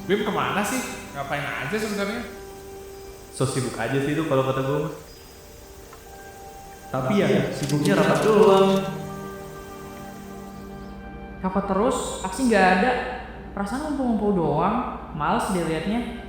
Bim kemana sih? Ngapain aja sebenarnya? So sibuk aja sih itu kalau kata gue mah. Tapi ya sibuknya rapat doang. Rapat terus, aksi nggak ada. Perasaan ngumpul-ngumpul doang, males deh liatnya.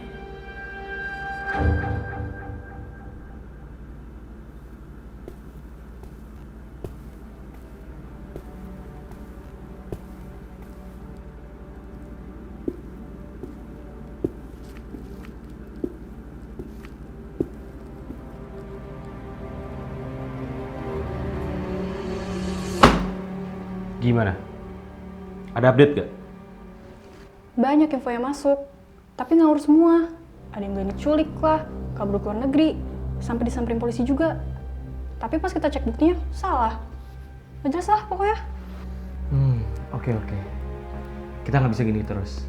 Gimana? Ada update gak? Banyak info yang masuk, tapi ngawur semua. Ada yang bilang diculik lah, kabur ke luar negeri, sampai disamperin polisi juga. Tapi pas kita cek buktinya, salah. Nggak jelas lah pokoknya. Oke. Kita nggak bisa gini terus.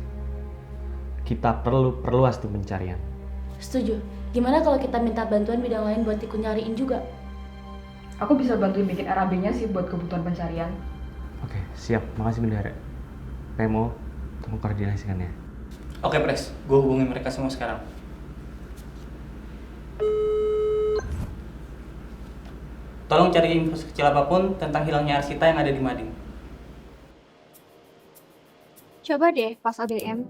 Kita perlu perluas tim pencarian. Setuju. Gimana kalau kita minta bantuan bidang lain buat ikut nyariin juga? Aku bisa bantuin bikin RAB-nya sih buat kebutuhan pencarian. Oke, siap. Makasih bendahara. Pemo, tolong koordinasikannya. Oke, Pres. Gue hubungin mereka semua sekarang. Tolong cari info sekecil apapun tentang hilangnya Arsita yang ada di Mading. Coba deh pas ABM.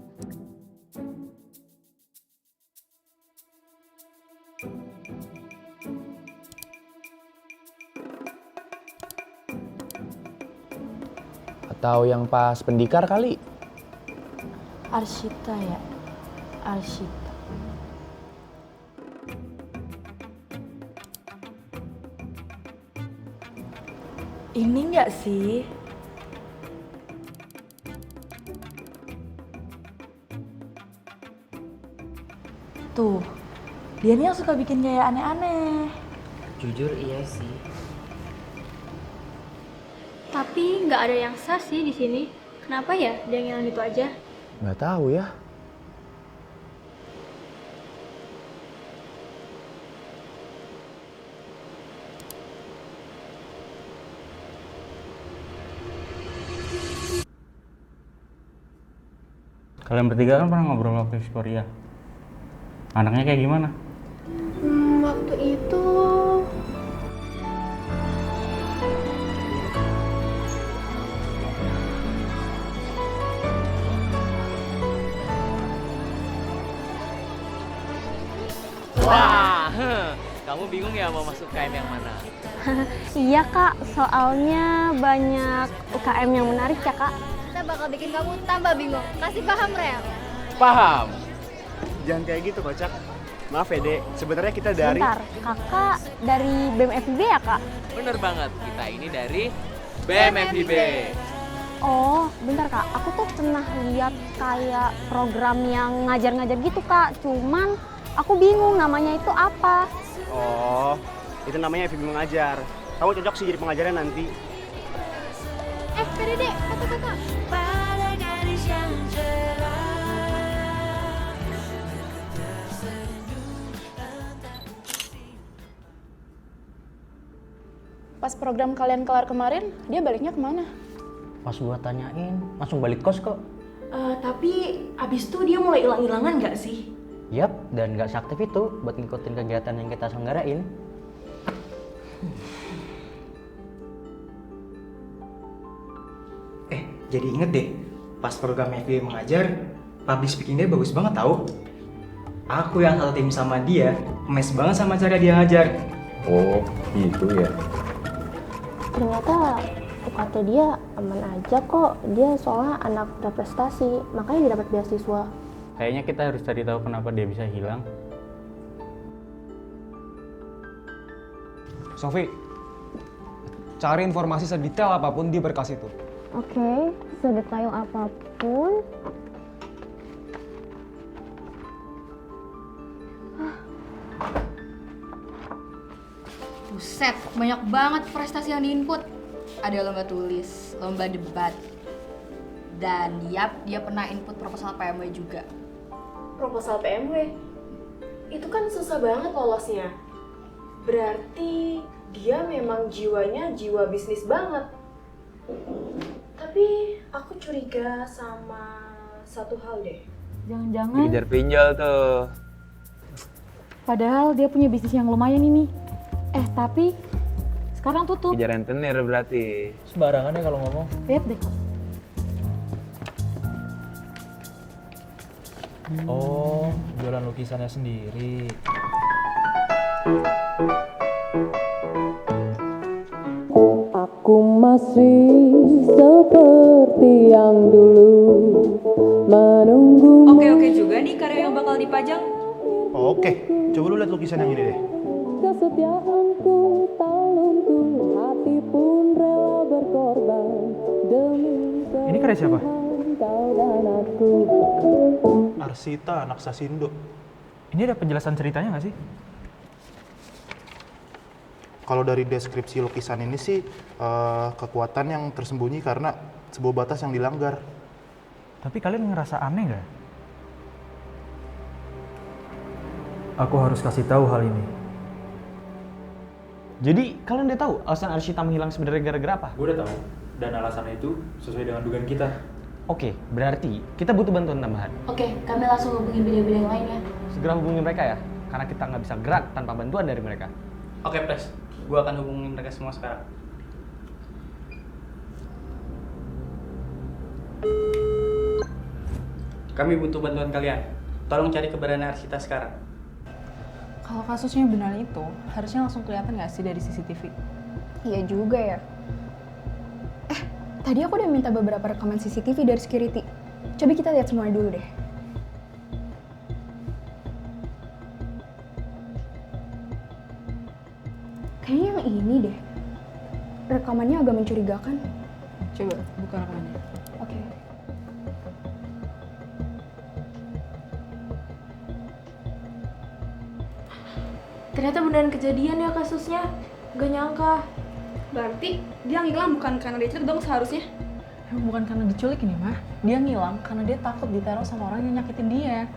Atau yang pas pendikar kali? Arsita ya? Arsita. Ini nggak sih? Tuh, dia nih yang suka bikin gaya aneh-aneh. Jujur iya sih. Tapi nggak ada yang sah sih di sini. Kenapa ya dia ngilang gitu aja? Nggak tahu ya. Kalian bertiga kan pernah ngobrol sama Victoria. Anaknya kayak gimana? Waktu itu Wah, kamu bingung ya mau masuk KM yang mana? iya kak, soalnya banyak UKM yang menarik ya kak. Kita bakal bikin kamu tambah bingung. Kasih paham, Rel. Paham. Jangan kayak gitu, kocak. Maaf ya, Dek. Sebenarnya kita dari... Bentar, kakak dari BEM FIB ya kak? Bener banget, kita ini dari BMFIB. Oh, bentar kak, aku tuh pernah lihat kayak program yang ngajar-ngajar gitu kak. Cuman aku bingung namanya itu apa. Oh, itu namanya FIB mengajar. Kamu cocok sih jadi pengajarnya nanti. PDD, kata-kata. Pas program kalian kelar kemarin, dia baliknya kemana? Pas gua tanyain, langsung balik kos kok. Tapi abis itu dia mulai hilang-hilangan nggak sih? Yap, dan gak seaktif itu buat ngikutin kegiatan yang kita selenggarain. Jadi inget deh, pas program FB mengajar, public speaking dia bagus banget tau. Aku yang satu tim sama dia, mes banget sama cara dia ngajar. Oh, gitu ya. Ternyata UKT dia aman aja kok. Dia soalnya anak berprestasi, makanya dia dapat beasiswa. Kayaknya kita harus cari tahu kenapa dia bisa hilang. Sofi, cari informasi sedetail apapun di berkas itu. Oke, sedetail apapun. Buset, banyak banget prestasi yang diinput. Ada lomba tulis, lomba debat. Dan yap, dia pernah input proposal PMW juga. Proposal PMW? Itu kan susah banget lolosnya. Berarti dia memang jiwanya jiwa bisnis banget. Tapi aku curiga sama satu hal deh. Jangan-jangan Dikejar pinjol tuh. padahal dia punya bisnis yang lumayan ini. Tapi sekarang tutup. Kejar rentenir berarti. Sembarangan ya kalau ngomong. Lihat deh. Oh, jualan lukisannya sendiri. Aku masih seperti yang dulu menunggu. Oke juga nih karya yang bakal dipajang. Oke, coba lu lihat lukisan yang ini deh. Kesetiaanku tak luntur, hati pun rela berkorban demi Ini karya siapa? kau dan aku. Arsita, anak Sasindo. Ini ada penjelasan ceritanya nggak sih? Kalau dari deskripsi lukisan ini sih, kekuatan yang tersembunyi karena sebuah batas yang dilanggar. Tapi kalian ngerasa aneh nggak? Aku harus kasih tahu hal ini. Jadi kalian udah tahu alasan Arshita menghilang sebenarnya gara-gara apa? Gue udah tahu. Dan alasannya itu sesuai dengan dugaan kita. Oke, berarti kita butuh bantuan tambahan. Oke, kami langsung hubungin bidang-bidang yang lainnya. Segera hubungi mereka ya, karena kita nggak bisa gerak tanpa bantuan dari mereka. Oke, Pres. Gue akan hubungin mereka semua sekarang. Kami butuh bantuan kalian. Tolong cari keberadaan Arsita sekarang. Kalau kasusnya benar itu, harusnya langsung kelihatan nggak sih dari CCTV? Iya juga ya. Tadi aku udah minta beberapa rekaman CCTV dari security. Coba kita lihat semuanya dulu deh. Kayaknya yang ini deh. Rekamannya agak mencurigakan. Coba buka rekamannya. Oke. Ternyata beneran kejadian ya kasusnya. Gak nyangka. Berarti dia ngilang bukan karena dia dong seharusnya? Emang bukan karena diculik ini mah. Dia ngilang karena dia takut diteror sama orang yang nyakitin dia.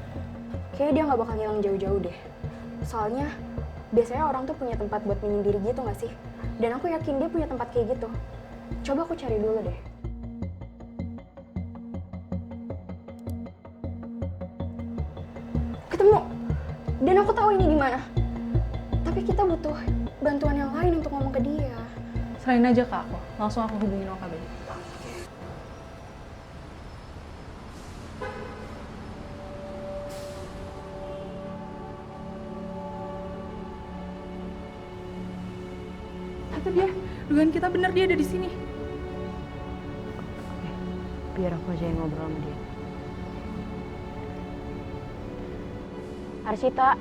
Kayaknya dia nggak bakal ngilang jauh-jauh deh. Soalnya biasanya orang tuh punya tempat buat menyendiri gitu nggak sih? Dan aku yakin dia punya tempat kayak gitu. Coba aku cari dulu deh. Ketemu. Dan aku tahu ini di mana. Tapi kita butuh bantuan yang lain untuk ngomong ke dia. Serahin aja ke aku. Langsung aku hubungin OKB. Itu dia. Dugaan kita benar dia ada di sini. Biar aku aja yang ngobrol sama dia. Arsita.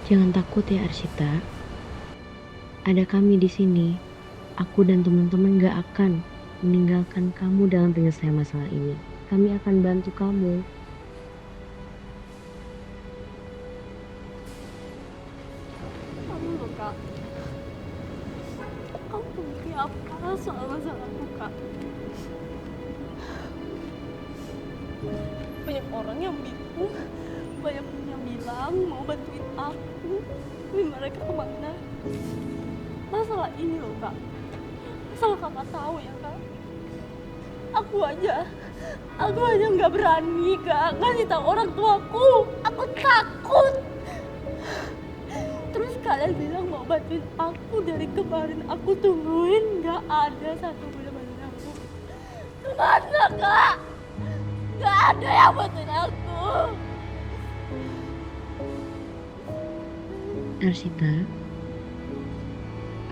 Jangan takut ya Arsita. Ada kami di sini. Aku dan teman-teman gak akan meninggalkan kamu dalam penyelesaian masalah ini. Kami akan bantu kamu. Kamu loh Kak. Kamu ngerti apa soal masalahku Kak? Banyak orang yang bingung. Banyak yang bilang mau bantuin aku. Tapi mereka kemana? Masalah ini loh Kak. Masalah Kakak tahu ya Kak. Aku aja nggak berani Kak ngasih tahu orang tuaku. Aku takut. Terus kalian bilang mau bantuin aku. Dari kemarin aku tungguin nggak ada satu pun yang bantuin aku. Kemana Kak? Nggak ada yang bantuin aku. Arsita,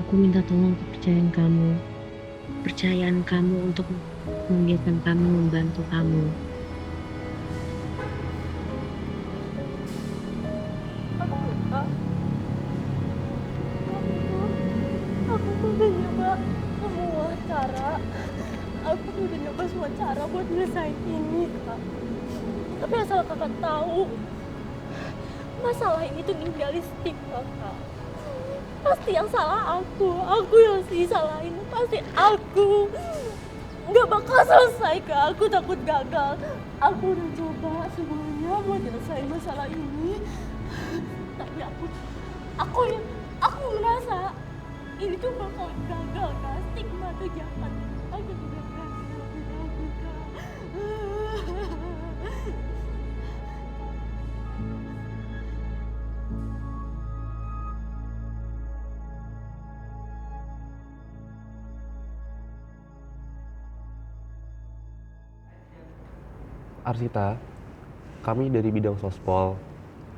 aku minta tolong kepercayaan kamu. Kepercayaan kamu untuk membiarkan kami membantu kamu. Aku tuh udah nyoba semua cara. Aku tuh udah nyoba semua cara buat nyelesain ini Kak. Tapi asal Kakak tahu, masalah ini tuh idealistik Kakak. Pasti yang salah aku yang disalahin, pasti aku. nggak bakal selesai Kak. Aku takut gagal. Aku udah coba semuanya buat nyelesain masalah ini, tapi aku merasa ini tuh bakal gagal Kak. Stigma tuh jahat. Aku tidak berani ngakuin Kak. Arsita, kami dari bidang sospol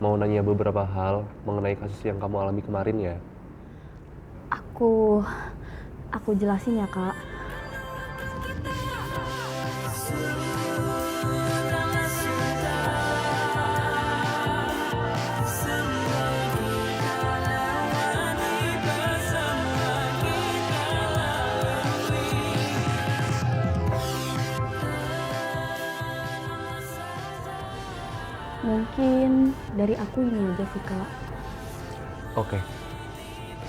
mau nanya beberapa hal mengenai kasus yang kamu alami kemarin ya. Aku jelasin ya, Kak. Mungkin dari aku ini aja sih, Kak. Oke.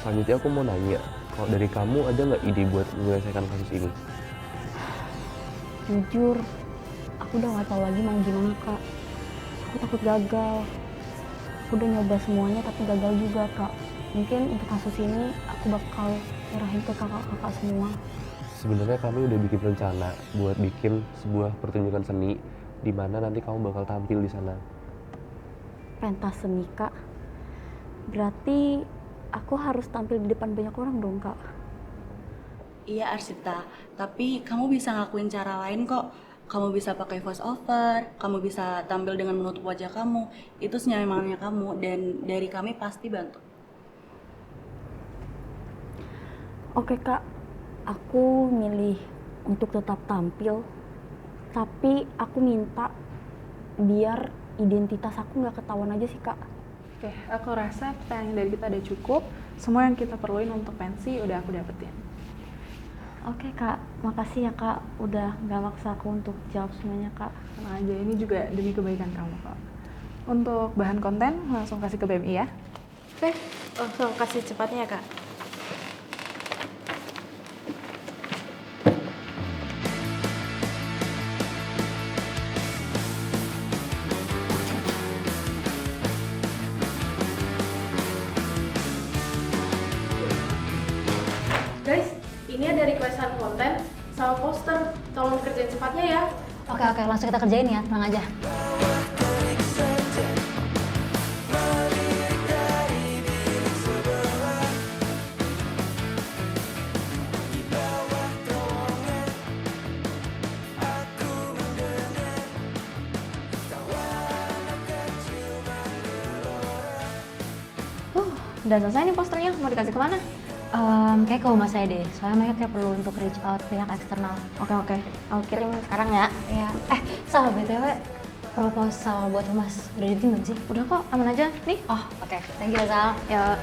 Selanjutnya aku mau nanya, kalau dari kamu ada nggak ide buat menyelesaikan kasus ini? Jujur, aku udah gak tahu lagi mau gimana, Kak. Aku takut gagal. Aku udah nyoba semuanya tapi gagal juga, Kak. Mungkin untuk kasus ini aku bakal nyerahin ke kakak-kakak semua. Sebenarnya kami udah bikin rencana buat bikin sebuah pertunjukan seni di mana nanti kamu bakal tampil di sana. Pentas seni, Kak. Berarti aku harus tampil di depan banyak orang dong, Kak. Iya Arsita, tapi kamu bisa ngelakuin cara lain kok. Kamu bisa pakai voice over, kamu bisa tampil dengan menutup wajah kamu. Itu senyamannya kamu dan dari kami pasti bantu. Oke, Kak. Aku milih untuk tetap tampil. Tapi aku minta biar identitas aku nggak ketahuan aja sih, Kak. Oke, aku rasa pertanyaan dari kita udah cukup. Semua yang kita perluin untuk pensi udah aku dapetin. Oke, Kak. Makasih ya, Kak. Udah nggak maksa aku untuk jawab semuanya, Kak. Tenang aja, ini juga demi kebaikan kamu kok. Untuk bahan konten, langsung kasih ke BMI ya. Oke, langsung kasih cepatnya ya, Kak. Guys, ini ada requestan konten sama poster. Tolong kerjain cepatnya ya. Oke, langsung kita kerjain ya, tenang aja. Udah selesai nih posternya, mau dikasih kemana? Kayak ke rumah saya deh, soalnya mereka kayak perlu untuk reach out pihak eksternal. Oke, aku kirim sekarang ya. Iya. Salah BTW, proposal buat Mas udah dibikin belum sih? Udah kok, aman aja. Nih. Oh, oke. Thank you, Sal. Ya.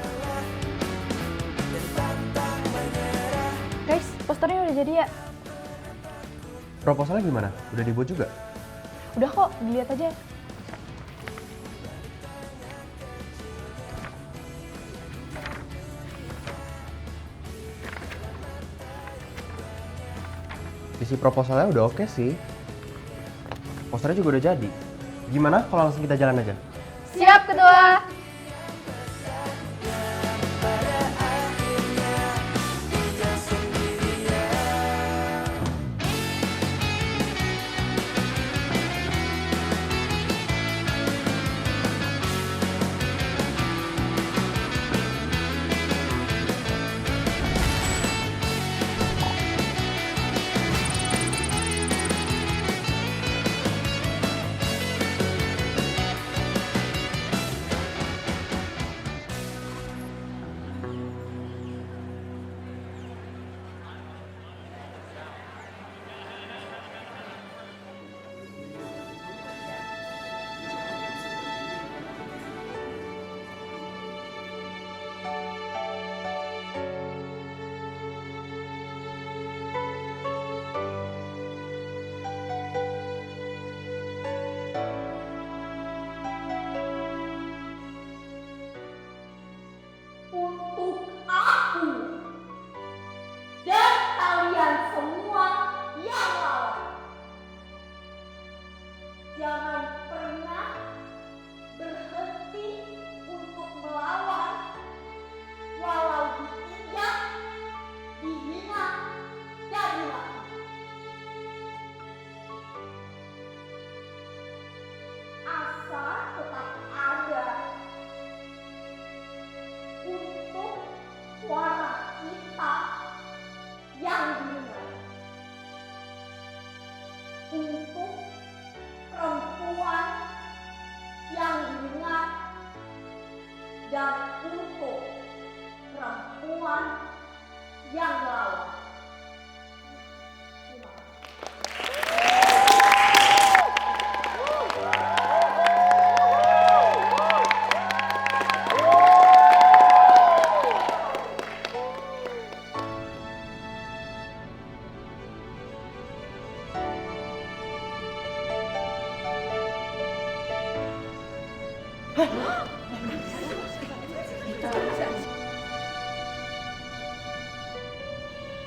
Guys, posternya udah jadi ya? Proposalnya gimana? Udah dibuat juga? Udah kok, dilihat aja. Isi proposalnya udah oke sih. Posternya juga udah jadi. Gimana kalau langsung kita jalan aja? Siap, Ketua. akan melawan.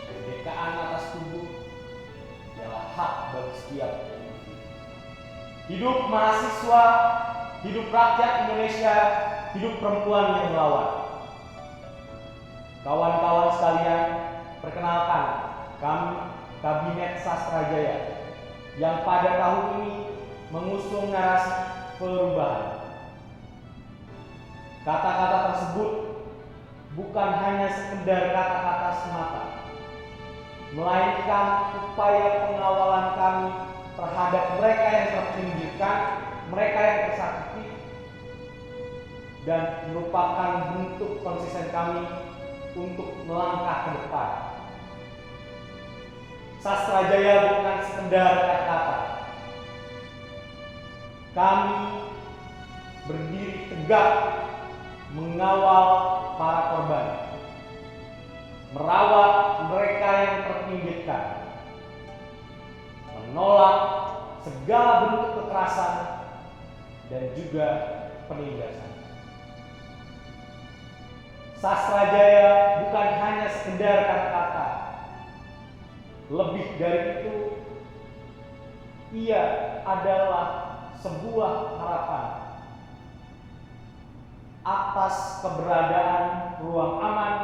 Kemerdekaan atas tubuh ialah hak bagi setiap individu. Hidup mahasiswa, hidup rakyat Indonesia, hidup perempuan yang melawan. Kawan-kawan sekalian, perkenalkan kami Kabinet Sastrajaya yang pada tahun ini mengusung narasi perubahan. Kata-kata tersebut bukan hanya sekedar kata-kata semata, melainkan upaya pengawalan kami terhadap mereka yang terpinggirkan, mereka yang tersakiti, dan merupakan bentuk konsisten kami untuk melangkah ke depan. Sastrajaya bukan sekedar kata-kata. Kami berdiri tegak mengawal para korban, merawat mereka yang terpinggirkan, menolak segala bentuk kekerasan dan juga penindasan. Sastrajaya bukan hanya sekedar kata-kata. Lebih dari itu, ia adalah sebuah harapan atas keberadaan ruang aman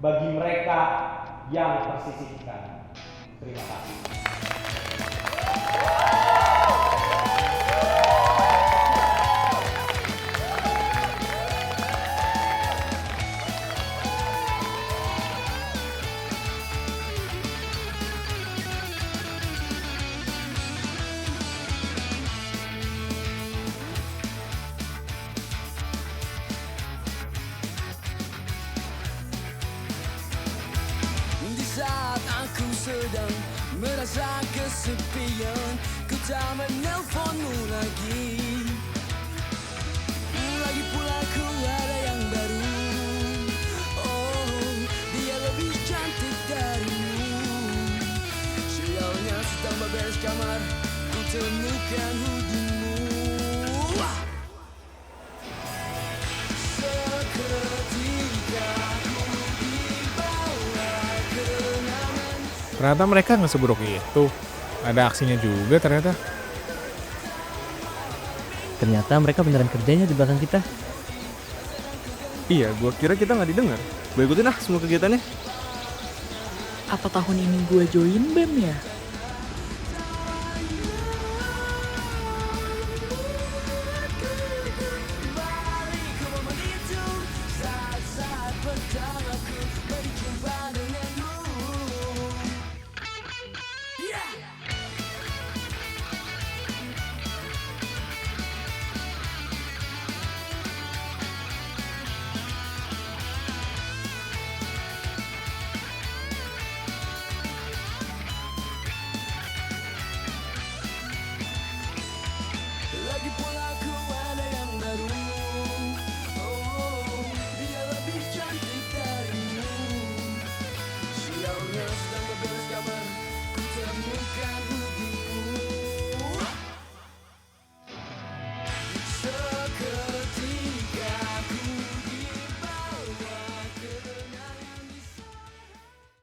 bagi mereka yang tersisihkan. Terima kasih. Saat aku sedang merasa kesepian, ku tak menelponmu lagi. Lagi pula ku ada yang baru. Oh, dia lebih cantik darimu. Sialnya setambah beres kamar, ku temukan hoodie-mu. Seketika Ternyata mereka nggak seburuk itu. Ada aksinya juga ternyata. Ternyata mereka beneran kerjanya di belakang kita. Iya, gua kira kita nggak didengar. Gua ikutin semua kegiatannya. Apa tahun ini gue join BEM ya?